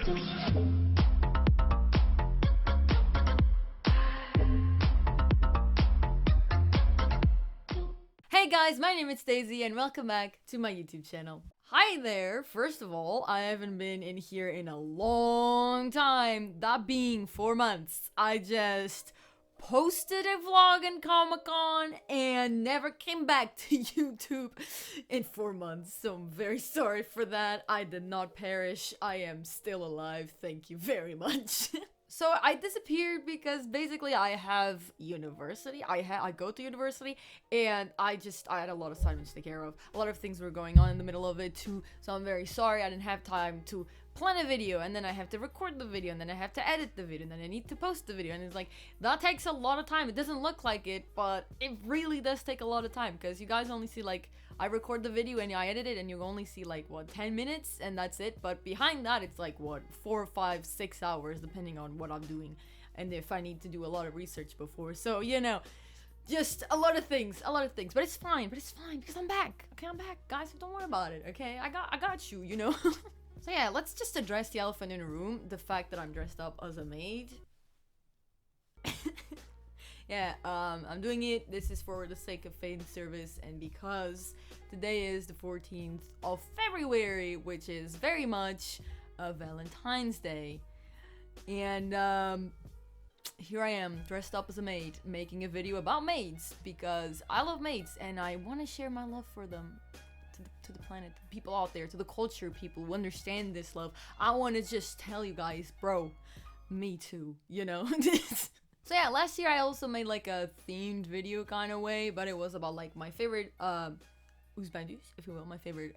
Hey guys, my name is Daisy and welcome back to my YouTube channel. Hi there, first of all, I haven't been in here in a long time, that being 4 months. I just posted a vlog in Comic-Con and never came back to YouTube in 4 months, so I'm very sorry for that. I did not perish, I am still alive, thank you very much. So I disappeared because basically I have university, I go to university, and I had a lot of assignments to take care of. A lot of things were going on in the middle of it too, so I'm very sorry I didn't have time to plan a video, and then I have to record the video, and then I have to edit the video, and then I need to post the video, and it's like, that takes a lot of time. It doesn't look like it, but it really does take a lot of time, because you guys only see like, I record the video and I edit it and you only see like, what, 10 minutes and that's it, but behind that it's like, what, 4, 5, 6 hours depending on what I'm doing and if I need to do a lot of research before, so you know, just a lot of things, but it's fine because I'm back, okay, I'm back, guys, don't worry about it, okay, I got you, you know. So yeah, let's just address the elephant in the room, the fact that I'm dressed up as a maid. Yeah, I'm doing it. This is for the sake of fan service and because today is the 14th of February, which is very much a Valentine's Day. And here I am, dressed up as a maid, making a video about maids because I love maids and I want to share my love for them to the planet, to people out there, to the culture, people who understand this love. I want to just tell you guys, bro, me too, you know? So yeah, last year I also made like a themed video kind of way, but it was about like my favorite husbandos, if you will, my favorite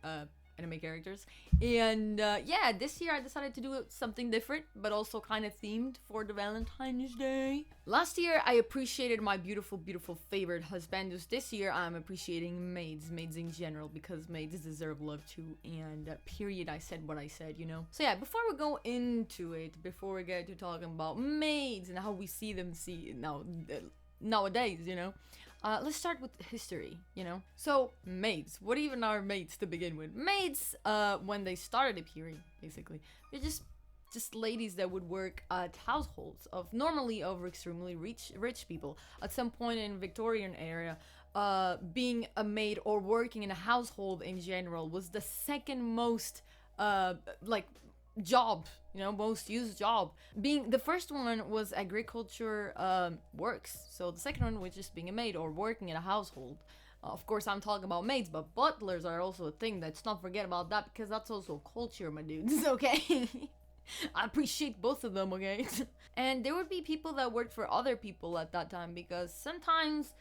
anime characters. And yeah, this year I decided to do something different, but also kind of themed for the Valentine's Day. Last year I appreciated my beautiful, beautiful favorite husbandos. This year I'm appreciating maids in general, because maids deserve love too, and period, I said what I said, you know. So yeah, before we go into it, before we get to talking about maids and how we see them nowadays, you know, let's start with history, you know. So maids, what even are maids to begin with? Maids, when they started appearing, basically, they're just ladies that would work at households of normally of extremely rich people. At some point in Victorian era, being a maid or working in a household in general was the second most like job, you know, most used job. Being the first one was agriculture works, so the second one was just being a maid or working in a household. Of course I'm talking about maids, but butlers are also a thing. Let's not forget about that, because that's also culture, my dudes. Okay. I appreciate both of them, okay? And there would be people that worked for other people at that time, because sometimes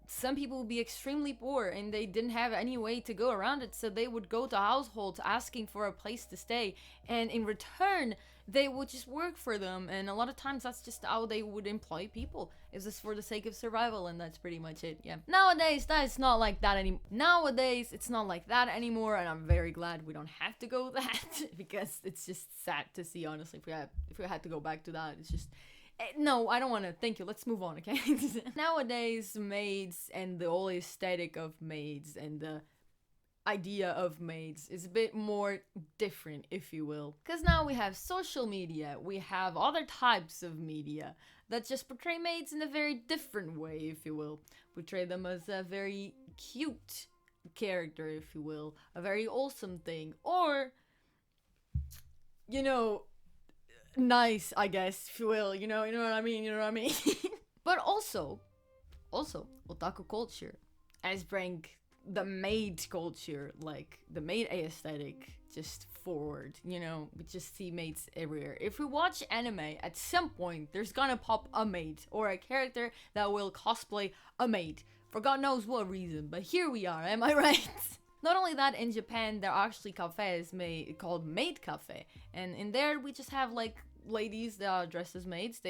some people would be extremely poor and they didn't have any way to go around it, so they would go to households asking for a place to stay, and in return they would just work for them, and a lot of times that's just how they would employ people. It's just for the sake of survival, and that's pretty much it. Yeah, nowadays it's not like that anymore, and I'm very glad we don't have to go that because it's just sad to see, honestly. If we had to go back to that, it's just no, I don't want to. Thank you. Let's move on, okay? Nowadays, maids and the whole aesthetic of maids and the idea of maids is a bit more different, if you will. Because now we have social media, we have other types of media that just portray maids in a very different way, if you will. Portray them as a very cute character, if you will. A very awesome thing. Or, you know, nice, I guess, if you will, you know what I mean, But also, otaku culture has bring the maid culture, like the maid aesthetic, just forward, you know. We just see maids everywhere. If we watch anime, at some point there's gonna pop a maid or a character that will cosplay a maid for God knows what reason, but here we are, am I right? Not only that, in Japan there are actually cafes called Maid Cafe, and in there we just have like ladies that are dressed as maids.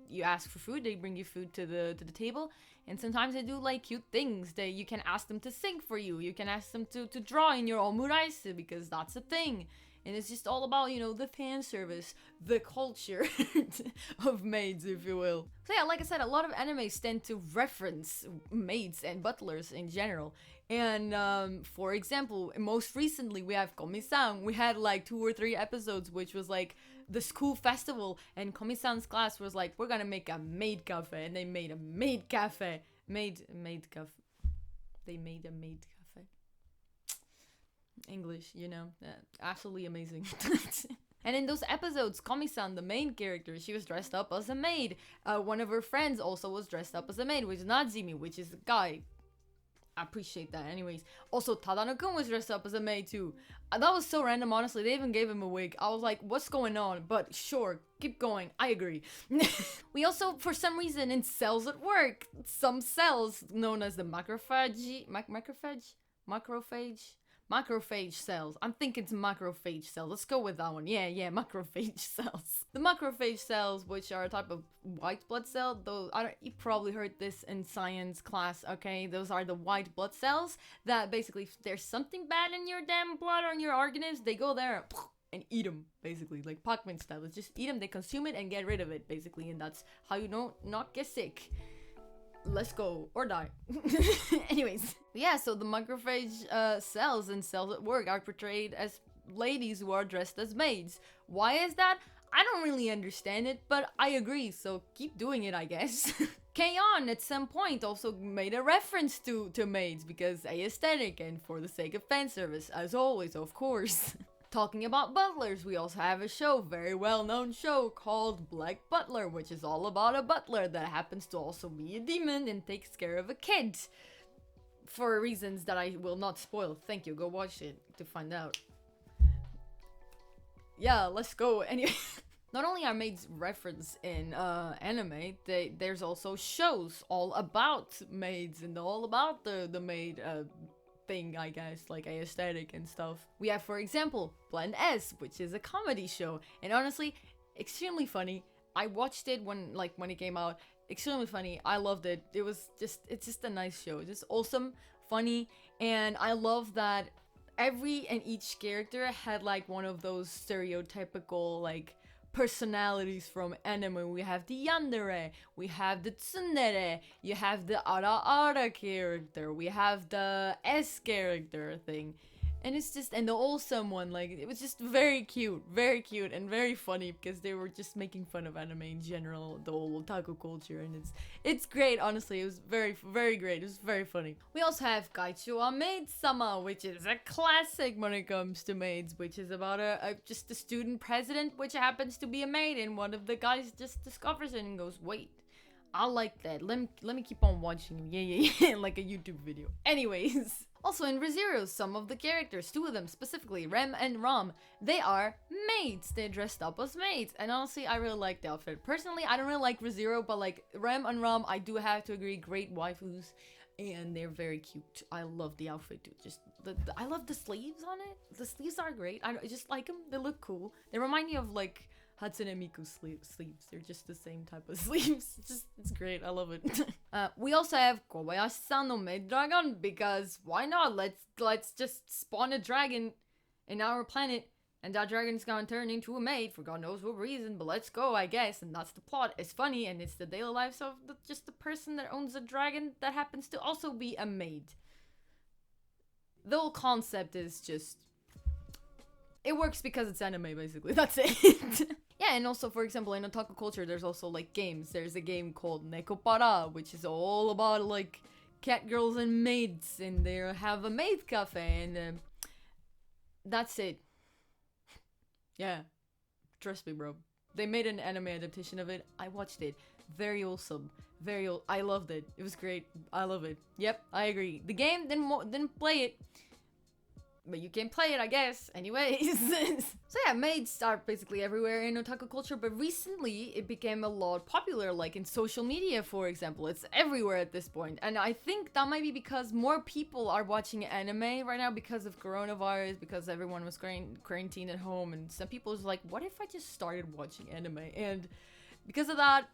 You ask for food, they bring you food to the table, and sometimes they do like cute things. You can ask them to sing for you, you can ask them to draw in your omuraise, because that's a thing. And it's just all about, you know, the fan service, the culture of maids, if you will. So yeah, like I said, a lot of animes tend to reference maids and butlers in general. And for example, most recently we have Komi-san. We had like 2 or 3 episodes, which was like the school festival, and Komi-san's class was like, we're gonna make a maid cafe, and they made a maid cafe. Maid cafe. They made a maid cafe. English, you know, absolutely amazing. And in those episodes, Komi-san, the main character, she was dressed up as a maid. One of her friends also was dressed up as a maid, which is Najimi, which is a guy. I appreciate that. Anyways, also Tadano-kun was dressed up as a maid too. That was so random, honestly. They even gave him a wig. I was like, what's going on? But sure, keep going. I agree. We also, for some reason, in cells at work, some cells known as the macrophage cells. I'm thinking it's macrophage cells. Let's go with that one. Yeah, macrophage cells. The macrophage cells, which are a type of white blood cell, those you probably heard this in science class, okay? Those are the white blood cells that basically, if there's something bad in your damn blood or in your organisms, they go there and eat them, basically, like Pac-Man style. It's just eat them, they consume it, and get rid of it, basically, and that's how you don't not get sick. Let's go, or die. Anyways, yeah, so the macrophage cells in cells at work are portrayed as ladies who are dressed as maids. Why is that? I don't really understand it, but I agree, so keep doing it, I guess. K-On! At some point also made a reference to maids because aesthetic and for the sake of fan service, as always, of course. Talking about butlers, we also have a show, very well-known show called Black Butler, which is all about a butler that happens to also be a demon and takes care of a kid. For reasons that I will not spoil. Thank you, go watch it to find out. Yeah, let's go. Anyway, not only are maids referenced in anime, there's also shows all about maids and all about the maid thing, I guess, like aesthetic and stuff. We have, for example, Blend S, which is a comedy show, and honestly, extremely funny. I watched it when it came out. Extremely funny. I loved it. It's just a nice show. Just awesome, funny, and I love that every and each character had like one of those stereotypical like personalities from anime. We have the yandere, we have the tsundere, you have the ara character, we have the S character thing, and it's just, and the awesome one, like, it was just very cute and very funny because they were just making fun of anime in general, the whole otaku culture, and it's great, honestly. It was very great. It was very funny. We also have Kaichou Maid-Sama, which is a classic when it comes to maids, which is about just a student president which happens to be a maid, and one of the guys just discovers it and goes, wait, I like that, let me keep on watching. Yeah, like a YouTube video. Anyways, also in ReZero, some of the characters, 2 of them specifically, Rem and Ram, they are maids. They're dressed up as maids, and honestly, I really like the outfit. Personally, I don't really like ReZero, but like Rem and Ram, I do have to agree, great waifus, and they're very cute. I love the outfit too. Just I love the sleeves on it. The sleeves are great. I just like them. They look cool. They remind me of like Hatsune Miku's sleeves. They're just the same type of sleeves. It's great. I love it. We also have Kobayashi-san no Maid Dragon, because why not? Let's just spawn a dragon in our planet, and that dragon's gonna turn into a maid for God knows what reason, but let's go, I guess. And that's the plot. It's funny, and it's the daily lives of just the person that owns a dragon that happens to also be a maid. The whole concept is just, it works because it's anime, basically. That's it. Yeah, and also, for example, in otaku culture, there's also, like, games. There's a game called Nekopara, which is all about, like, cat girls and maids, and they have a maid cafe, and that's it. Yeah, trust me, bro. They made an anime adaptation of it. I watched it. Very awesome. I loved it. It was great. I love it. Yep, I agree. The game didn't play it, but you can play it, I guess. Anyways. So yeah, maids are basically everywhere in otaku culture, but recently it became a lot popular, like in social media, for example. It's everywhere at this point, and I think that might be because more people are watching anime right now because of coronavirus, because everyone was quarantined at home, and some people was like, what if I just started watching anime? And because of that,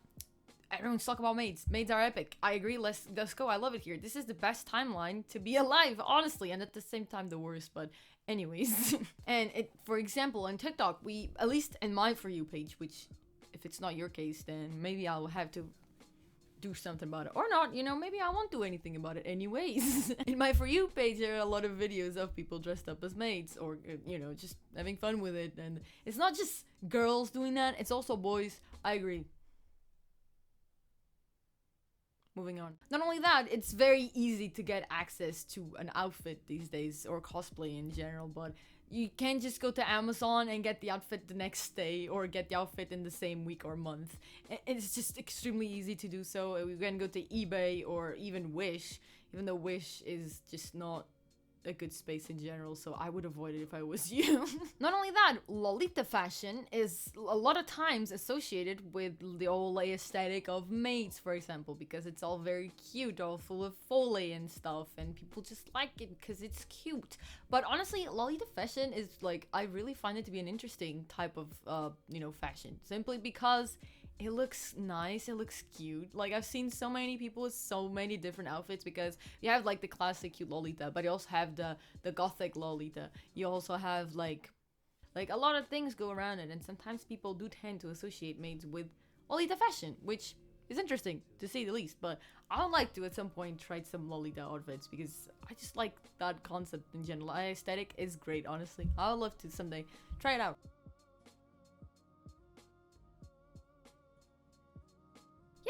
everyone's talking about maids. Maids are epic. I agree. Let's go. I love it here. This is the best timeline to be alive, honestly, and at the same time the worst. But anyways, and for example, on TikTok, we, at least in my For You page, which if it's not your case, then maybe I'll have to do something about it. Or not, you know, maybe I won't do anything about it anyways. In my For You page, there are a lot of videos of people dressed up as maids, or, you know, just having fun with it. And it's not just girls doing that, it's also boys. I agree. Moving on. Not only that, it's very easy to get access to an outfit these days, or cosplay in general, but you can't just go to Amazon and get the outfit the next day, or get the outfit in the same week or month. It's just extremely easy to do so. You can go to eBay or even Wish, even though Wish is just not a good space in general, so I would avoid it if I was you. Not only that, Lolita fashion is a lot of times associated with the whole aesthetic of Maids, for example, because it's all very cute, all full of foley and stuff, and people just like it because it's cute. But honestly, Lolita fashion is like, I really find it to be an interesting type of, you know, fashion, simply because it looks nice, it looks cute. Like, I've seen so many people with so many different outfits, because you have like the classic cute Lolita, but you also have the gothic Lolita. You also have like a lot of things go around it, and sometimes people do tend to associate maids with Lolita fashion, which is interesting to say the least. But I would like to at some point try some Lolita outfits, because I just like that concept in general. The aesthetic is great, honestly. I would love to someday try it out.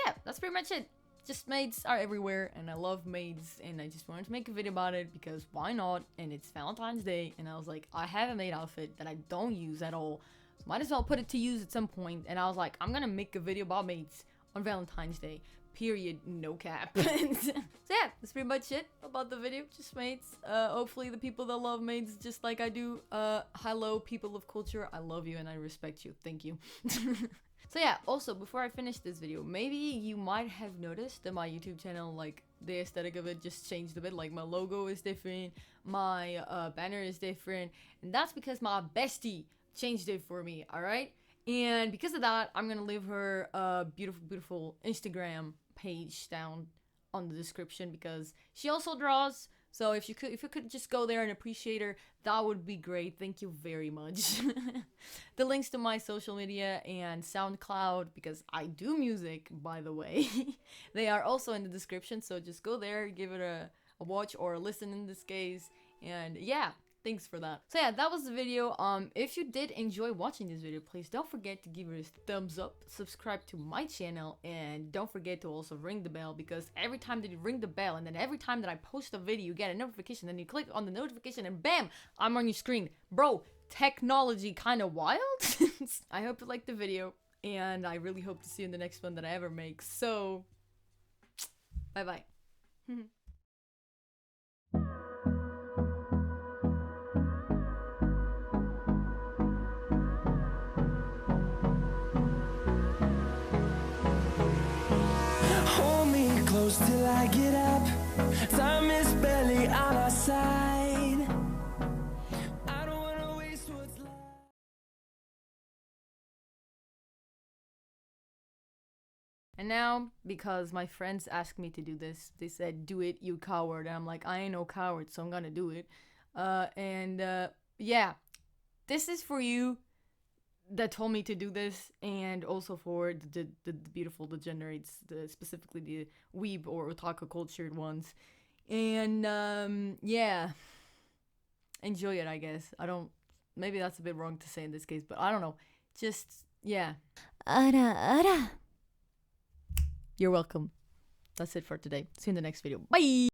Yeah, that's pretty much it. Just maids are everywhere, and I love maids, and I just wanted to make a video about it because why not? And it's Valentine's Day, and I was like, I have a maid outfit that I don't use at all, so might as well put it to use at some point. And I was like, I'm gonna make a video about maids on Valentine's Day. Period. No cap. So yeah, that's pretty much it about the video. Just maids. Hopefully the people that love maids just like I do. Hello, people of culture. I love you and I respect you. Thank you. So yeah, also, before I finish this video, maybe you might have noticed that my YouTube channel, like, the aesthetic of it just changed a bit. Like, my logo is different, my banner is different, and that's because my bestie changed it for me, alright? And because of that, I'm gonna leave her beautiful Instagram page down on the description, because she also draws. So if you could just go there and appreciate her, that would be great. Thank you very much. The links to my social media and SoundCloud, because I do music, by the way, they are also in the description. So just go there, give it a watch or a listen in this case. And yeah, thanks for that. So yeah, that was the video. If you did enjoy watching this video, please don't forget to give it a thumbs up, subscribe to my channel, and don't forget to also ring the bell, because every time that you ring the bell, and then every time that I post a video, you get a notification, then you click on the notification and bam, I'm on your screen. Bro, technology kind of wild. I hope you liked the video, and I really hope to see you in the next one that I ever make. So, bye bye. Close till I get up. Time is barely on our side. I don't wanna waste what's left. And now, because my friends asked me to do this, they said, do it, you coward. And I'm like, I ain't no coward, so I'm gonna do it. Yeah, this is for you that told me to do this, and also for the beautiful degenerates, specifically the weeb or otaku cultured ones. And yeah, enjoy it, I guess. Maybe that's a bit wrong to say in this case, but I don't know. Just, yeah. You're welcome. That's it for today. See you in the next video. Bye!